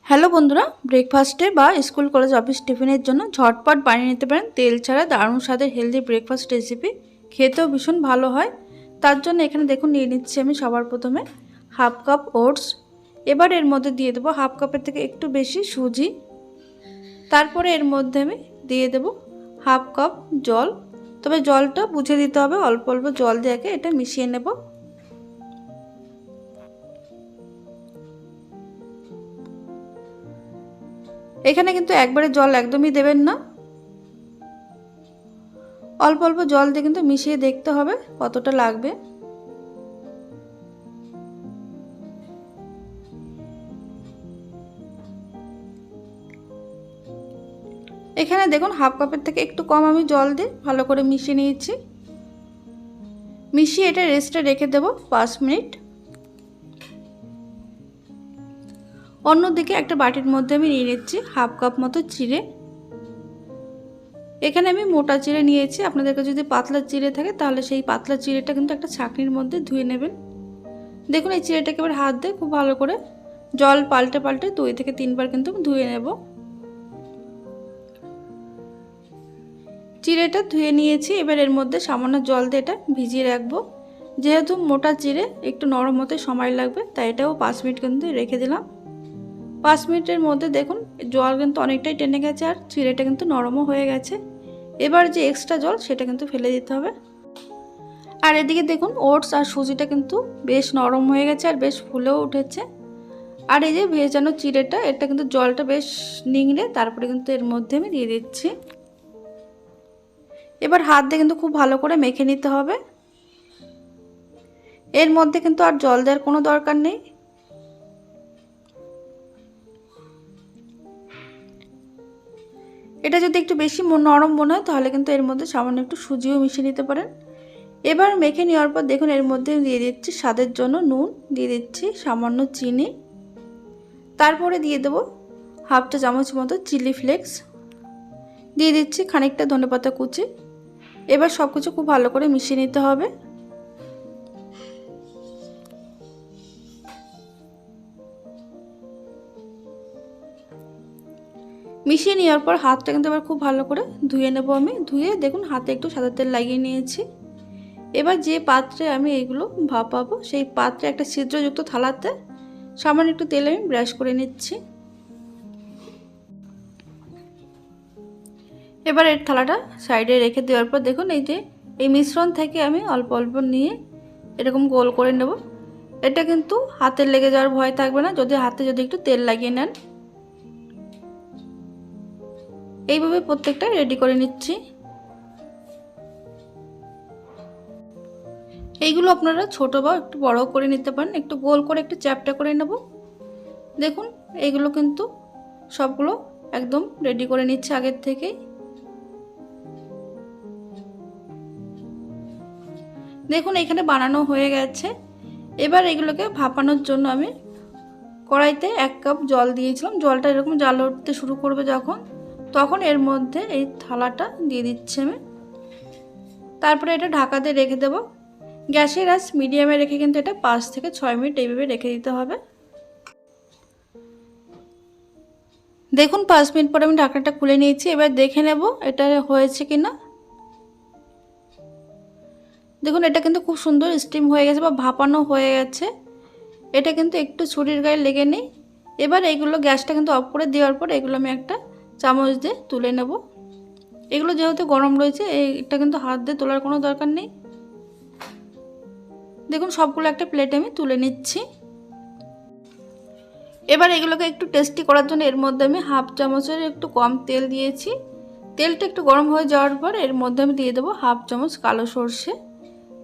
Hello বন্ধুরা, ব্রেকফাস্টে বা স্কুল কলেজ অফিস টিফিনের জন্য ঝটপট বানিয়ে নিতে পারেন তেল ছাড়া দারুণ স্বাদের হেলদি ব্রেকফাস্ট রেসিপি। খেতেও ভীষণ ভালো হয়। তার জন্য এখানে দেখুন নিয়ে নিচ্ছি আমি সবার প্রথমে হাফ কাপ ওটস। এবার এর মধ্যে দিয়ে দেবো হাফ কাপের থেকে একটু বেশি সুজি। তারপরে এর মধ্যে আমি দিয়ে দেবো হাফ কাপ জল। তবে জলটা বুঝে দিতে হবে, অল্প অল্প জল দিয়ে এটা মিশিয়ে নেব। এখানে কিন্তু একবারে জল একদমই দেবেন না, অল্প অল্প জল দিয়ে কিন্তু মিশিয়ে দেখতে হবে কতটা লাগবে। এখানে দেখুন হাফ কাপের থেকে একটু কম আমি জল দিয়ে ভালো করে মিশিয়ে নিয়েছি। মিশিয়ে এটা রেস্টে রেখে দেব 5 মিনিট। অন্যদিকে একটা বাটির মধ্যে আমি নিয়ে নিচ্ছি হাফ কাপ মতো চিড়ে। এখানে আমি মোটা চিড়ে নিয়েছি, আপনাদের কাছে যদি পাতলা চিড়ে থাকে তাহলে সেই পাতলা চিড়েটা কিন্তু একটা ছাঁকনির মধ্যে ধুয়ে নেবেন। দেখুন এই চিড়েটাকে এবার হাত দিয়ে খুব ভালো করে জল পাল্টে পাল্টে 2 থেকে 3 বার কিন্তু ধুয়ে নেব। চিড়েটা ধুয়ে নিয়েছি, এবার এর মধ্যে সামান্য জল দিয়ে এটা ভিজিয়ে রাখবো। যেহেতু মোটা চিড়ে একটু নরম হতে সময় লাগবে, তাই এটাও 5 মিনিট কিন্তু রেখে দিলাম। 5 মিনিটের মধ্যে দেখুন জল কিন্তু অনেকটাই টেনে গেছে আর চিড়েটা কিন্তু নরমও হয়ে গেছে। এবার যে এক্সট্রা জল সেটা কিন্তু ফেলে দিতে হবে। আর এদিকে দেখুন ওটস আর সুজিটা কিন্তু বেশ নরম হয়ে গেছে আর বেশ ফুলেও উঠেছে। আর এই যে ভেজানো চিড়েটা, এটা কিন্তু জলটা বেশ নিংড়ে তারপরে কিন্তু এর মধ্যে আমি দিয়ে দিচ্ছি। এবার হাত দিয়ে কিন্তু খুব ভালো করে মেখে নিতে হবে। এর মধ্যে কিন্তু আর জল দেওয়ার কোনো দরকার নেই। এটা যদি একটু বেশি নরম মনে হয় তাহলে কিন্তু এর মধ্যে সামান্য একটু সুজিও মিশিয়ে নিতে পারেন। এবার মেখে নেওয়ার পর দেখুন এর মধ্যে দিয়ে দিচ্ছি স্বাদের জন্য নুন, দিয়ে দিচ্ছি সামান্য চিনি, তারপরে দিয়ে দেবো হাফ চা চামচ মতো চিলি ফ্লেক্স, দিয়ে দিচ্ছি খানিকটা ধনেপাতা কুচি। এবার সব কিছু খুব ভালো করে মিশিয়ে নিতে হবে। মিশিয়ে নেওয়ার পর হাতটা কিন্তু এবার খুব ভালো করে ধুয়ে নেব আমি। ধুয়ে দেখুন হাতে একটু সাদা তেল লাগিয়ে নিয়েছি। এবার যে পাত্রে আমি এইগুলো ভাপাবো সেই পাত্রে একটা ছিদ্রযুক্ত থালাতে সামান্য একটু তেল আমি ব্রাশ করে নিচ্ছি। এবার এর থালাটা সাইডে রেখে দেওয়ার পর দেখুন এই যে এই মিশ্রণ থেকে আমি অল্প অল্প নিয়ে এরকম গোল করে নেব। এটা কিন্তু হাতে লেগে যাওয়ার ভয় থাকবে না যদি একটু তেল লাগিয়ে নেন। এইভাবে প্রত্যেকটা রেডি করে নিচ্ছি। এইগুলো আপনারা ছোট বা একটু বড় করে নিতে পারেন। একটু গোল করে একটু চ্যাপটা করে নেব। দেখুন এইগুলো কিন্তু সবগুলো একদম রেডি করে নিচ্ছে আগের থেকেই। দেখুন এখানে বানানো হয়ে গেছে। এবার এগুলোকে ভাপানোর জন্য আমি কড়াইতে 1 কাপ জল দিয়েছিলাম। জলটা এরকম জাল উঠতে শুরু করবে যখন, তখন এর মধ্যে এই থালাটা দিয়ে দিচ্ছি আমি। তারপরে এটা ঢাকা দিয়ে রেখে দেব। গ্যাসের আঁচ মিডিয়ামে রেখে কিন্তু এটা 5 থেকে 6 মিনিট এইভাবে রেখে দিতে হবে। দেখুন 5 মিনিট পরে আমি ঢাকনাটা খুলে নিয়েছি। এবার দেখে নেব এটা হয়েছে কিনা। দেখুন এটা কিন্তু খুব সুন্দর স্টিম হয়ে গেছে বা ভাপানো হয়ে গেছে। এটা কিন্তু একটু ছুরির গায়ে লেগে নেই। এবার এইগুলো গ্যাসটা কিন্তু অফ করে দেওয়ার পর এগুলো আমি একটা চামচ দিয়ে তুলে নেব। এগুলো যেহেতু গরম রয়েছে এটা কিন্তু হাত দিয়ে তোলার কোনো দরকার নেই। দেখুন সবগুলো একটা প্লেটে আমি তুলে নিচ্ছি। এবার এগুলোকে একটু টেস্টি করার জন্য এর মধ্যে আমি হাফ চামচের একটু কম তেল দিয়েছি। তেলটা একটু গরম হয়ে যাওয়ার পর এর মধ্যে আমি দিয়ে দেবো হাফ চামচ কালো সর্ষে,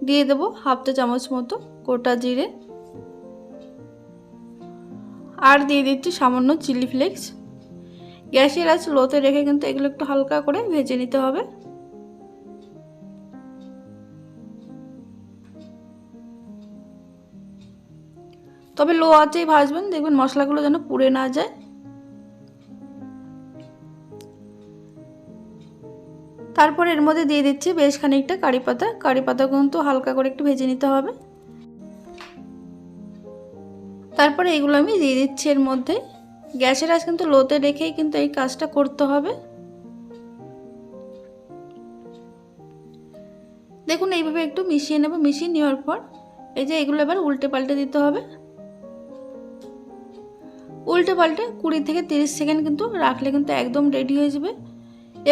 দিয়ে দেবো হাফ চা চামচ মতো গোটা জিরে, আর দিয়ে দিচ্ছি সামান্য চিলি ফ্লেক্স। গ্যাসের আঁচ লোতে রেখে কিন্তু এগুলো একটু হালকা করে ভেজে নিতে হবে। তবে লো আঁচেই ভাজবেন, দেখবেন মশলাগুলো যেন পুড়ে না যায়। তারপর এর মধ্যে দিয়ে দিচ্ছি বেশ খানিকটা কারি পাতা। কারি পাতা কিন্তু হালকা করে একটু ভেজে নিতে হবে। তারপরে এগুলো আমি দিয়ে দিচ্ছি এর মধ্যে। গ্যাসের আঁচ কিন্তু লোতে রেখেই কিন্তু এই কাজটা করতে হবে। দেখুন এইভাবে একটু মিশিয়ে নেব। মিশিয়ে নেওয়ার পর এই যে এগুলো এবার উল্টে পাল্টে দিতে হবে। উল্টে পাল্টে 20 থেকে 30 সেকেন্ড কিন্তু রাখলে কিন্তু একদম রেডি হয়ে যাবে।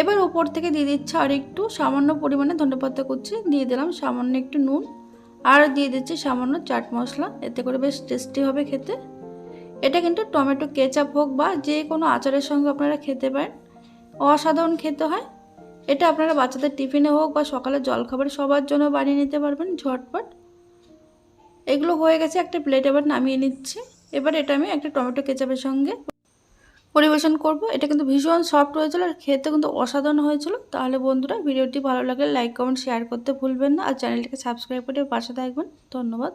এবার উপর থেকে দিয়ে দিচ্ছি আর একটু সামান্য পরিমাণে ধনেপাতা কুচি, দিয়ে দিলাম সামান্য একটু নুন, আর দিয়ে দিচ্ছি সামান্য চাট মশলা। এতে করে বেশ টেস্টি হবে খেতে। এটা কিন্তু টমেটো কেচাপ হোক বা যে কোনো আচারের সঙ্গে আপনারা খেতে পারেন, অসাধারণ খেতে হয়। এটা আপনারা বাচ্চাদের টিফিনে হোক বা সকালে জলখাবারে সবার জন্য বানিয়ে নিতে পারবেন ঝটপট। এগুলো হয়ে গেছে, একটা প্লেট এবার নামিয়ে নিচ্ছি। এবার এটা আমি একটা টমেটো কেচাপের সঙ্গে পরিবেশন করব। এটা কিন্তু ভীষণ সফট হয়েছিল আর খেতে কিন্তু অসাধারণ হয়েছিল। তাহলে বন্ধুরা, ভিডিওটি ভালো লাগলে লাইক কমেন্ট শেয়ার করতে ভুলবেন না, আর চ্যানেলটিকে সাবস্ক্রাইব করে পাশে থাকবেন। ধন্যবাদ।